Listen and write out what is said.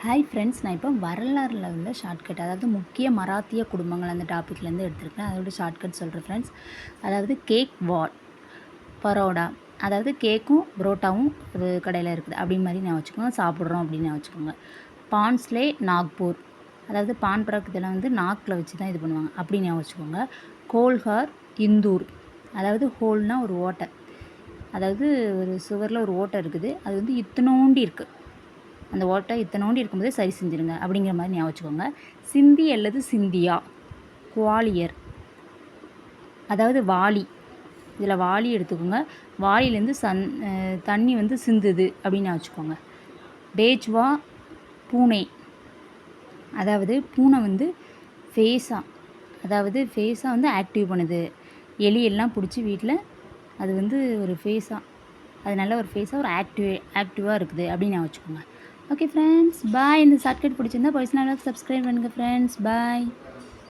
Hi friends, நான் இப்போ வரலாறுல உள்ள ஷார்ட்கட், அதாவது முக்கிய மராத்திய குடும்பங்கள் அந்த டாப்பிக்லேருந்து எடுத்திருக்கேன். அதோட ஷார்ட்கட் சொல்கிறேன் ஃப்ரெண்ட்ஸ். அதாவது கேக் வாட் பரோடா, அதாவது கேக்கும் புரோட்டாவும் ஒரு கடையில் இருக்குது அப்படின்னு மாதிரி நான் வச்சுக்கோங்க. சாப்பிட்றோம் அப்படின்னு நான் வச்சுக்கோங்க. பான்ஸ்லே நாக்பூர், அதாவது பான் பறக்கத்தில் நாக்கில் வச்சு தான் இது பண்ணுவாங்க அப்படின்னு நான் வச்சுக்கோங்க. கோல்ஹார் இந்தூர், அதாவது ஹோல்னால் ஒரு ஓட்டை, அதாவது ஒரு சுவரில் ஒரு ஓட்டை இருக்குது, அது இத்தனோண்டி இருக்குது, அந்த ஓட்டை இத்தனோண்டி இருக்கும்போதே சரி செஞ்சுருங்க அப்படிங்கிற மாதிரி ஞாபகம் வச்சுக்கோங்க. சிந்தி அல்லது சிந்தியா, குவாலியர், அதாவது வாளி, இதில் வாளி எடுத்துக்கோங்க. வாளிலேருந்து தண்ணி சிந்துது அப்படின்னு வச்சுக்கோங்க. பேஜ்வா பூனை, அதாவது பூனை ஃபேஸாக, அதாவது ஃபேஸாக ஆக்டிவ் பண்ணுது. எலியெல்லாம் பிடிச்சி வீட்டில் அது ஒரு ஃபேஸாக, அது நல்ல ஒரு ஃபேஸாக ஒரு ஆக்டிவாக இருக்குது அப்படின்னு வச்சுக்கோங்க. ஓகே ஃப்ரெண்ட்ஸ், பாய். இந்த ஷார்ட்கட் பிடிச்சிருந்தா பர்சனலாக சப்ஸ்கிரைப் பண்ணுங்கள் ஃப்ரெண்ட்ஸ். பாய்.